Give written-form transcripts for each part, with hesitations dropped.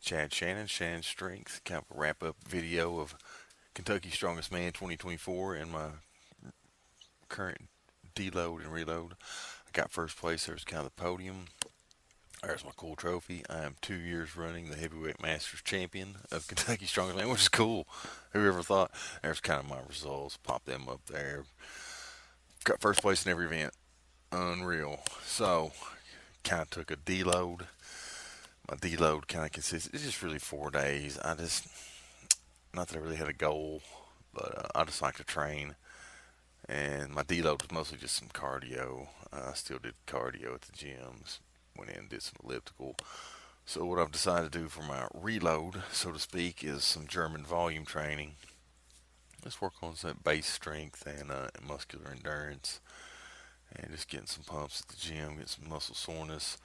Chad Shannon Strength, kind of a wrap up video of Kentucky Strongest Man 2024 and my current deload and reload. I got first place. There's kind of the podium. There's my cool trophy. I am 2 years running the heavyweight masters champion of Kentucky Strongest Man, which is cool. Who ever thought? There's kind of my results. Pop them up there. Got first place in every event. Unreal. So, kind of took a deload. My deload kind of consists. It's just really 4 days. Not that I really had a goal, but I just like to train. And my deload was mostly just some cardio. I still did cardio at the gyms. Went in and did some elliptical. So what I've decided to do for my reload, so to speak, is some German volume training. Let's work on some base strength and muscular endurance, and just getting some pumps at the gym, getting some muscle soreness.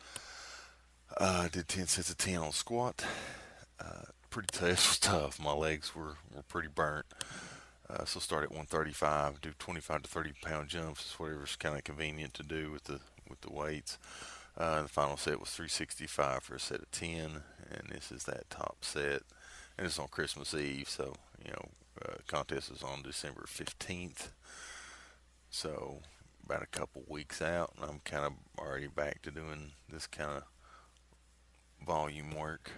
I did 10 sets of 10 on squat. Pretty tough. It was tough. My legs were pretty burnt. So start at 135, do 25 to 30 pound jumps, whatever's kind of convenient to do with the weights. The final set was 365 for a set of 10, and this is that top set. And it's on Christmas Eve, so contest is on December 15th. So about a couple weeks out, and I'm kind of already back to doing this kind of volume work.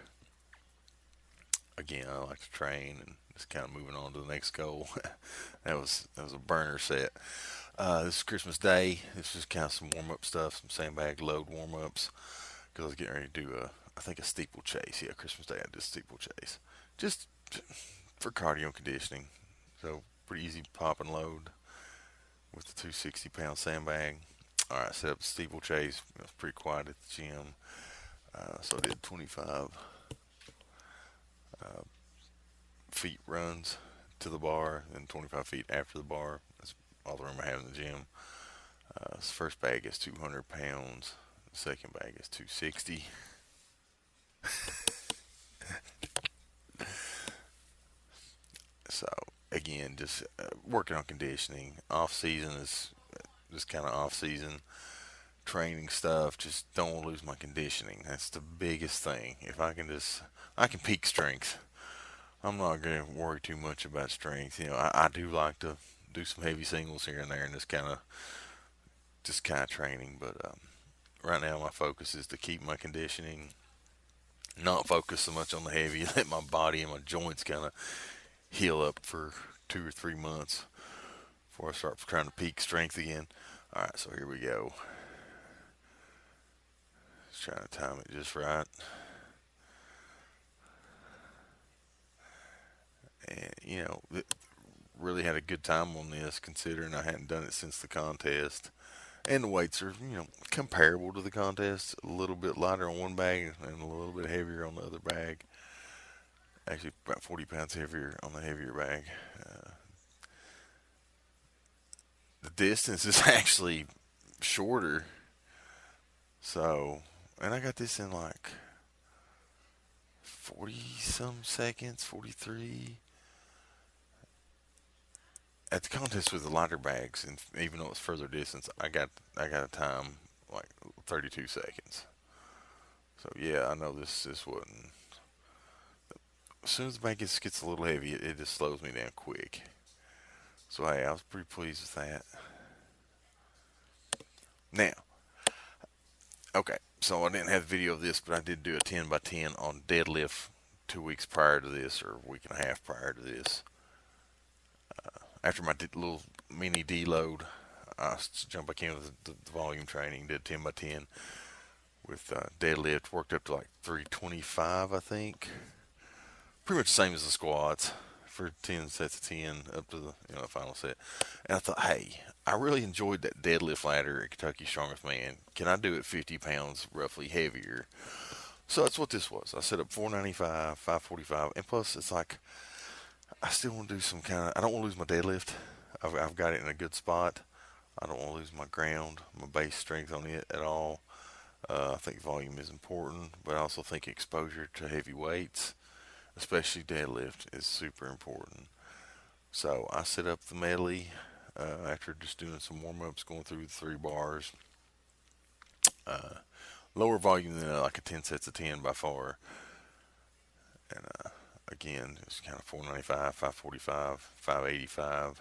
Again, I like to train and just kind of moving on to the next goal. that was a burner set. This is Christmas Day. This is kind of some warm up stuff, some sandbag load warm ups. Because I was getting ready to do I think a steeplechase. Yeah, Christmas Day I did a steeplechase. Just for cardio and conditioning. So pretty easy pop and load with the 260-pound sandbag. All right, set up the steeplechase. It was pretty quiet at the gym. So I did 25 feet runs to the bar and 25 feet after the bar. That's all the room I have in the gym. This first bag is 200 pounds. The second bag is 260. So again, just working on conditioning. Off season is just kind of off season training stuff. Just don't want to lose my conditioning. That's the biggest thing. If I can peak strength. I'm not going to worry too much about strength. I do like to do some heavy singles here and there, and just kind of training. But right now, my focus is to keep my conditioning, not focus so much on the heavy. Let my body and my joints kind of heal up for 2 or 3 months before I start trying to peak strength again. All right, so here we go. Just trying to time it just right. And really had a good time on this, considering I hadn't done it since the contest. And the weights are, comparable to the contest. A little bit lighter on one bag and a little bit heavier on the other bag. Actually, about 40 pounds heavier on the heavier bag. The distance is actually shorter. So, and I got this in like 40 some seconds, 43. At the contest with the lighter bags, and even though it's further distance, I got a time like 32 seconds. So yeah, I know this wasn't. As soon as the bag gets a little heavy, it just slows me down quick. So hey, I was pretty pleased with that. Now, okay, so I didn't have a video of this, but I did do a 10 by 10 on deadlift 2 weeks prior to this, or a week and a half prior to this. After my little mini deload, I jumped back in with the volume training, did 10 by 10 with deadlift, worked up to like 325, I think. Pretty much the same as the squats for 10 sets of 10 up to the final set. And I thought, hey, I really enjoyed that deadlift ladder at Kentucky Strongest Man. Can I do it 50 pounds roughly heavier? So that's what this was. I set up 495, 545, and plus it's like I still want to do some kind of. I don't want to lose my deadlift. I've got it in a good spot. I don't want to lose my ground, my base strength on it at all. I think volume is important, but I also think exposure to heavy weights, especially deadlift, is super important. So I set up the medley after just doing some warm ups, going through the 3 bars. Lower volume than like a 10 sets of 10 by far. again, it's kind of 495, 545, 585.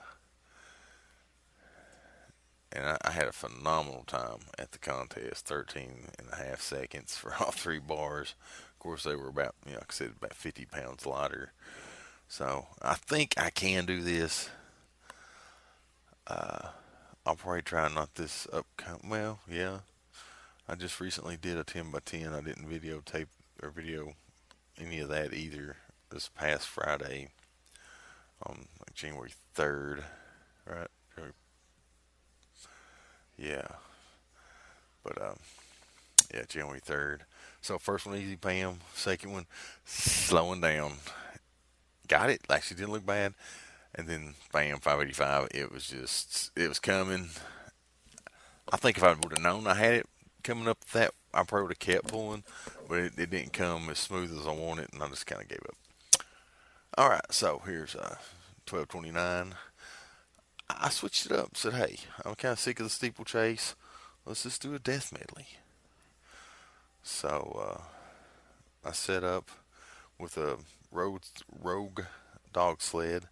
And I had a phenomenal time at the contest, 13.5 seconds for all three bars. Of course, they were about, like I said, about 50 pounds lighter. So I think I can do this. I'll probably try not this upcoming. Well, yeah. I just recently did a 10 by 10. I didn't videotape or video any of that either this past Friday on like January 3rd, right? Yeah, but yeah, January 3rd. So first one easy, Pam. Second one slowing down. Got it. Actually didn't look bad. And then bam, 585. It was coming. I think if I would have known I had it coming up that, I probably would have kept pulling, but it didn't come as smooth as I wanted, and I just kind of gave up. All right, so here's 1229. I switched it up. Said, hey, I'm kind of sick of the steeplechase. Let's just do a death medley. So I set up with a rogue dog sled.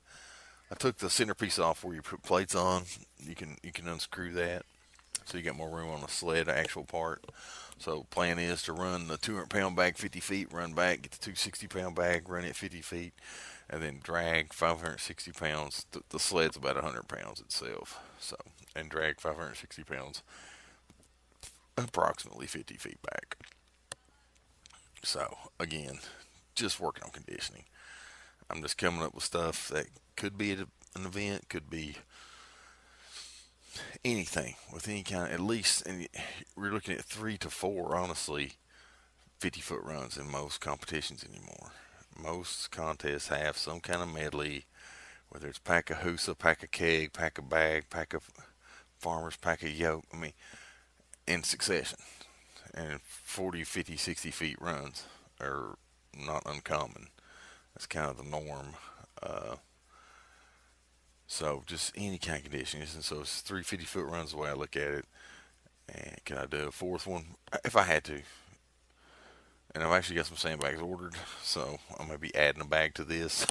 I took the centerpiece off where you put plates on. You can unscrew that, so you got more room on the sled, the actual part. So plan is to run the 200-pound bag 50 feet, run back, get the 260-pound bag, run it 50 feet, and then drag 560 pounds. The sled's about 100 pounds itself, so, and drag 560 pounds approximately 50 feet back. So again, just working on conditioning. I'm just coming up with stuff that could be at an event, could be anything with any kind, at least, and we're looking at 3 to 4, honestly, 50-foot runs in most competitions anymore. Most contests have some kind of medley, whether it's pack of Husa, pack of keg, pack of bag, pack of farmers, pack of yoke. I mean, in succession. And 40, 50, 60 feet runs are not uncommon. That's kind of the norm. So just any kind of conditions. And so it's 350-foot runs the way I look at it. And can I do a fourth one? If I had to. And I've actually got some sandbags ordered, so I'm going to be adding a bag to this.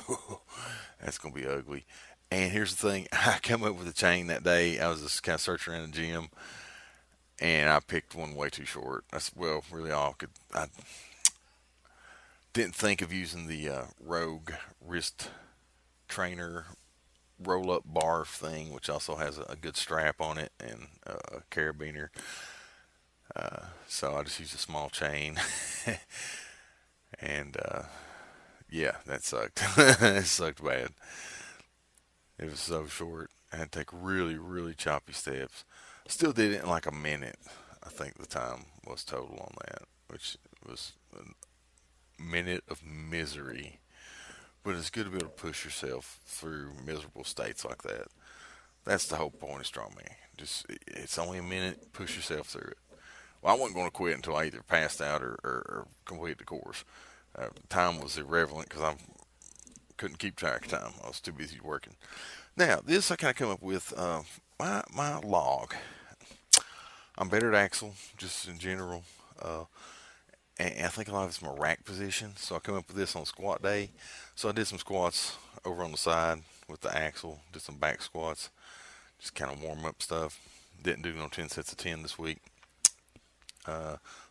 That's going to be ugly. And here's the thing. I come up with a chain that day. I was just kind of searching around the gym, and I picked one way too short. That's, well, really all I didn't think of using the Rogue wrist trainer roll-up bar thing, which also has a good strap on it and a carabiner. So I just used a small chain. And yeah, that sucked. It sucked bad. It was so short. I had to take really, really choppy steps. Still did it in like a minute. I think the time was total on that, which was a minute of misery. But it's good to be able to push yourself through miserable states like that. That's the whole point of strongman. Just, it's only a minute. Push yourself through it. Well, I wasn't going to quit until I either passed out or completed the course. Time was irrelevant because I couldn't keep track of time. I was too busy working. Now, this I kind of come up with my log. I'm better at axle, just in general. And I think a lot of it's my rack position. So I come up with this on squat day. So I did some squats over on the side with the axle. Did some back squats. Just kind of warm up stuff. Didn't do no 10 sets of 10 this week.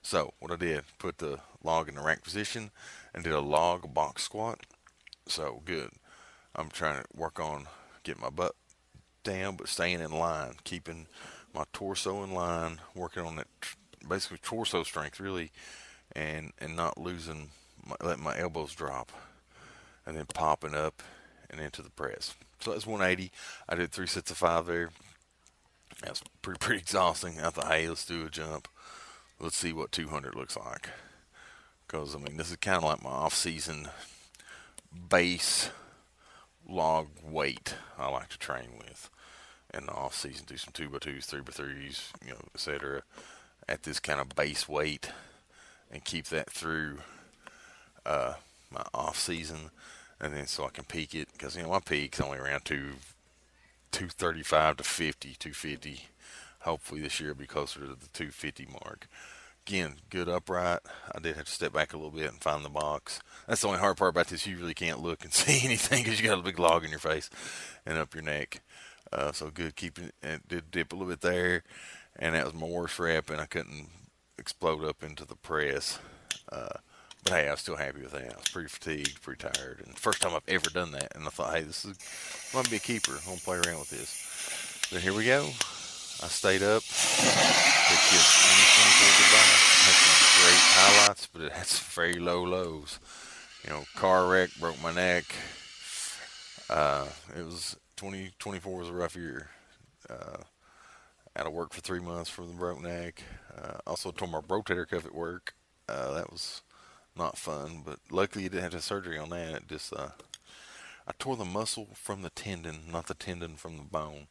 So what I did, put the log in the rack position and did a log box squat. So good. I'm trying to work on getting my butt down, but staying in line, keeping my torso in line, working on that basically torso strength really, and not losing, letting my elbows drop, and then popping up and into the press. So that's 180. I did 3 sets of 5 there. That's pretty exhausting. I thought, hey, let's do a jump. Let's see what 200 looks like. Because, I mean, this is kind of like my off-season base log weight I like to train with. In the off-season, do some 2x2s, 3x3s, etc. At this kind of base weight. And keep that through my off-season. And then so I can peak it. Because, my peak's only around 235 to 50, 250. Hopefully this year will be closer to the 250 mark. Again, good upright. I did have to step back a little bit and find the box. That's the only hard part about this. You really can't look and see anything because you got a big log in your face and up your neck. So good keeping it. Did dip a little bit there, and that was my worst rep, and I couldn't explode up into the press. Uh, but hey, I was still happy with that. I was pretty fatigued, pretty tired, and first time I've ever done that. And I thought, hey, this is might be a keeper. I'm gonna play around with this. But here we go. I stayed up. To kiss 2024 goodbye. It had some great highlights, but it had some very low lows. Car wreck, broke my neck. It was 2024 was a rough year. Uh, Out of work for 3 months for the broke neck. Also tore my rotator cuff at work. That was not fun, but luckily you didn't have to have surgery on that. It just I tore the muscle from the tendon, not the tendon from the bone.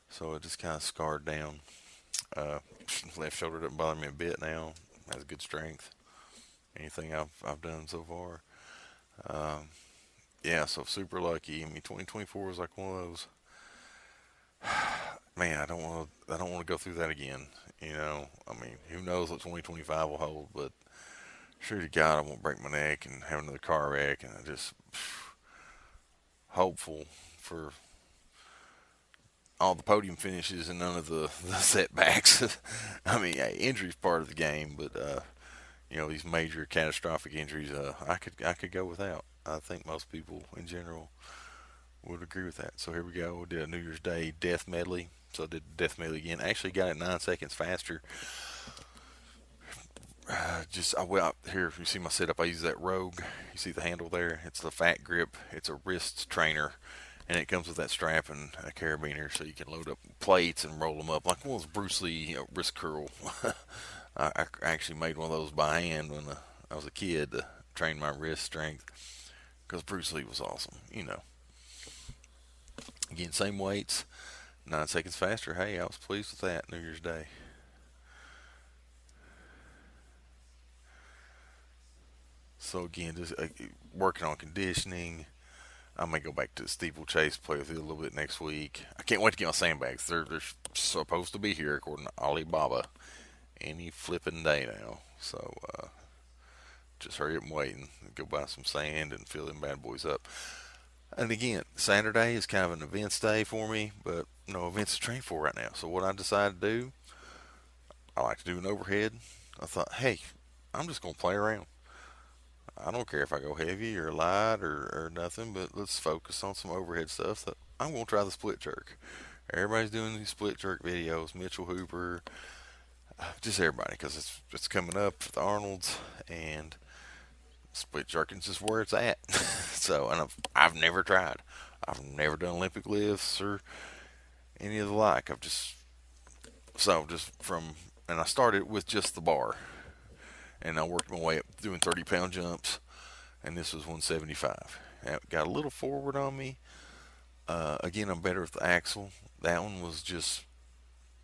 So it just kind of scarred down. Uh, Left shoulder doesn't bother me a bit now. Has good strength. Anything I've done so far. Um, yeah, so super lucky. I mean, 2024 was like one of those. Man, I don't want to go through that again. I mean, who knows what 2025 will hold? But sure to God, I won't break my neck and have another car wreck. And I just hopeful for all the podium finishes and none of the setbacks. I mean, hey, injury's part of the game, but these major catastrophic injuries, I could go without. I think most people in general would agree with that. So here we go. We did a New Year's Day death medley. So I did death medley again. Actually got it 9 seconds faster. Well, here you see my setup. I use that Rogue. You see the handle there? It's the fat grip. It's a wrist trainer, and it comes with that strap and a carabiner, so you can load up plates and roll them up like one of those Bruce Lee wrist curl. I actually made one of those by hand when I was a kid to train my wrist strength because Bruce Lee was awesome. Again, same weights, 9 seconds faster. Hey, I was pleased with that New Year's Day. So again, just working on conditioning. I may go back to the steeplechase, play with it a little bit next week. I can't wait to get my sandbags. They're supposed to be here according to Alibaba any flipping day now. So just hurry up and wait and go buy some sand and fill them bad boys up. And again, Saturday is kind of an events day for me, but no events to train for right now. So what I decided to do, I like to do an overhead. I thought, hey, I'm just gonna play around. I don't care if I go heavy or light or nothing, but let's focus on some overhead stuff. So I'm gonna try the split jerk. Everybody's doing these split jerk videos. Mitchell Hooper, just everybody, because it's coming up for the Arnolds, and split jerking's just where it's at. So, and I've never tried. I've never done Olympic lifts or any of the like. Just from, and I started with just the bar, and I worked my way up doing 30-pound jumps, and this was 175. Got a little forward on me. Again, I'm better with the axle. That one was just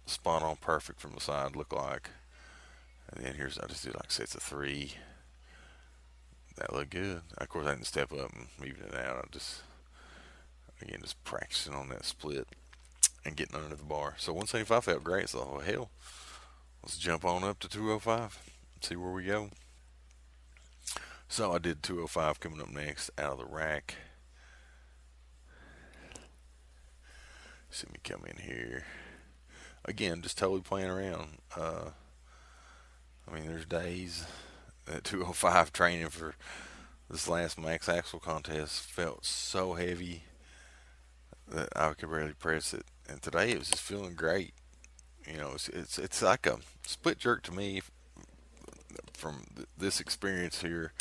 spot on perfect from the side, looked like. And then I just did like sets of 3. That looked good. Of course, I didn't step up and even it out. Just practicing on that split and getting under the bar. So 175 felt great. So, oh, hell, let's jump on up to 205 and see where we go. So I did 205 coming up next out of the rack. See me come in here. Again, just totally playing around. There's days at 205 training for this last max axle contest felt so heavy that I could barely press it. And today it was just feeling great. It's like a split jerk to me from this experience here.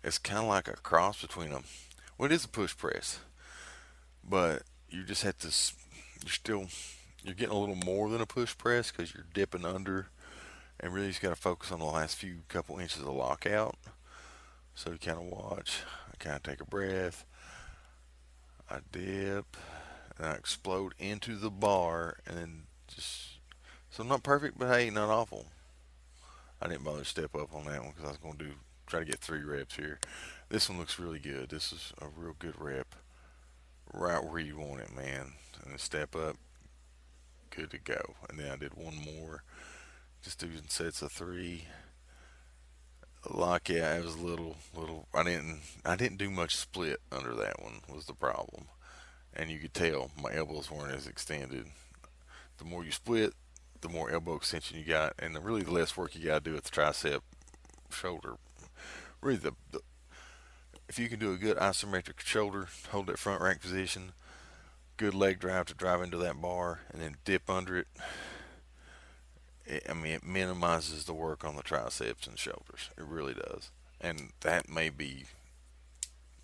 It's kind of like a cross between them. Well, it is a push press, but you just have to. You're getting a little more than a push press because you're dipping under, and really you just got to focus on the last few couple inches of lockout. So you kind of watch. I kind of take a breath. I dip, and I explode into the bar, and then just. So not perfect, but hey, not awful. I didn't bother to step up on that one because I was going to try to get 3 reps here. This one looks really good. This is a real good rep. Right where you want it, man. And then step up. Good to go. And then I did one more just doing sets of three. Like, yeah, it was a little. I didn't do much split under that one was the problem, and you could tell my elbows weren't as extended. The more you split, the more elbow extension you got, and really the less work you got to do at the tricep, shoulder. Really, if you can do a good isometric shoulder, hold that front rack position, good leg drive to drive into that bar, and then dip under it. It minimizes the work on the triceps and shoulders. It really does, and that may be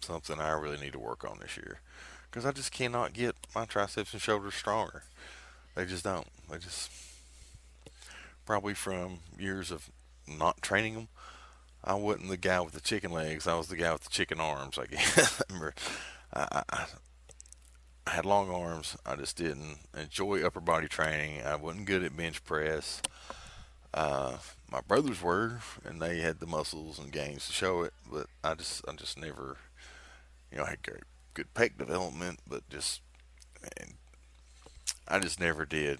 something I really need to work on this year because I just cannot get my triceps and shoulders stronger. They just don't. They just probably from years of not training them. I wasn't the guy with the chicken legs. I was the guy with the chicken arms. I guess. I had long arms. I just didn't enjoy upper body training. I wasn't good at bench press. Uh, my brothers were, and they had the muscles and gains to show it. But I just never, I had good pec development, but and I just never did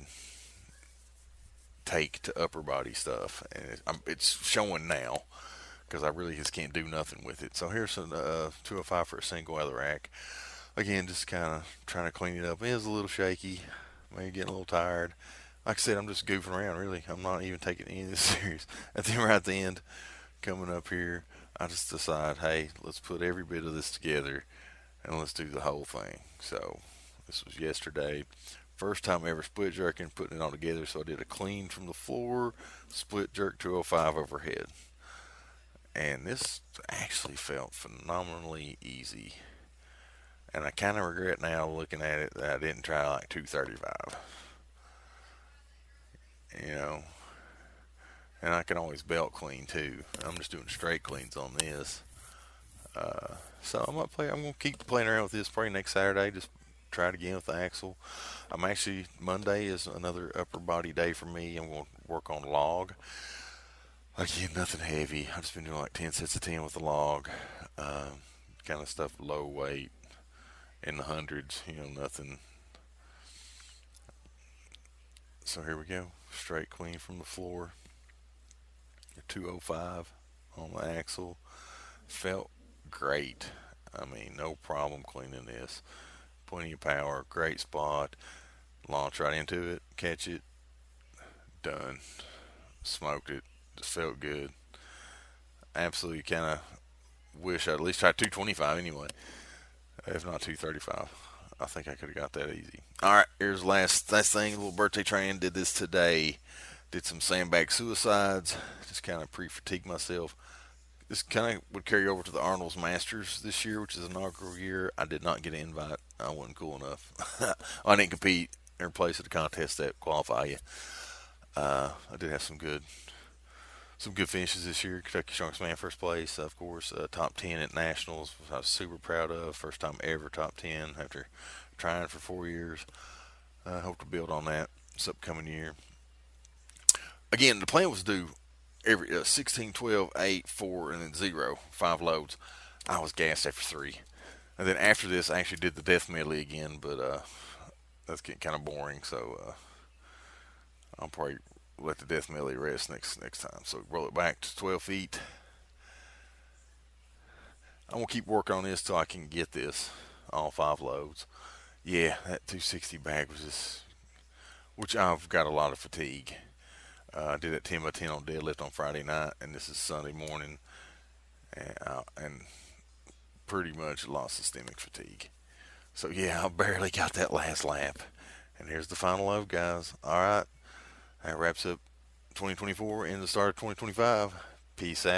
take to upper body stuff, and it's showing now because I really just can't do nothing with it. So here's some 205 for a single other rack. Again, just kind of trying to clean it up. It is a little shaky, maybe getting a little tired. Like I said, I'm just goofing around. Really, I'm not even taking any of this serious. Right at the end, coming up here, I just decide, hey, let's put every bit of this together and let's do the whole thing. So this was yesterday. First time ever split jerking, putting it all together. So I did a clean from the floor, split jerk 205 overhead. And this actually felt phenomenally easy. And I kind of regret now looking at it that I didn't try like 235. You know, and I can always belt clean too. I'm just doing straight cleans on this. So I'm gonna keep playing around with this. Probably next Saturday, just try it again with the axle. Monday is another upper body day for me. I'm gonna work on log. Again, nothing heavy. I've just been doing like 10 sets of 10 with the log. Kind of stuff low weight in the hundreds. Nothing. So here we go. Straight clean from the floor. 205 on the axle. Felt great. No problem cleaning this. Plenty of power. Great spot. Launch right into it. Catch it. Done. Smoked it. Just felt good. Absolutely kind of wish I'd at least tried 225 anyway. If not 235. I think I could have got that easy. All right, here's the last thing. A little birthday training. Did this today. Did some sandbag suicides. Just kind of pre-fatigued myself. This kind of would carry over to the Arnold's Masters this year, which is an inaugural year. I did not get an invite. I wasn't cool enough. I didn't compete or place at a contest that qualify you. I did have some good finishes this year. Kentucky Strongest Man first place, of course. Top 10 at Nationals, which I was super proud of. First time ever top 10 after trying for 4 years. I hope to build on that this upcoming year. Again, the plan was to do every 16, 12, 8, 4, and then 0, 5 loads. I was gassed after 3. And then after this, I actually did the death medley again, but that's getting kind of boring, so I'll probably let the death medley rest next time. So roll it back to 12 feet. I'm going to keep working on this till I can get this, all 5 loads. Yeah, that 260 bag was just, which I've got a lot of fatigue. I did that 10 by 10 on deadlift on Friday night, and this is Sunday morning, and pretty much lost systemic fatigue. So yeah, I barely got that last lap. And here's the final load, guys. All right, that wraps up 2024 and the start of 2025. Peace out.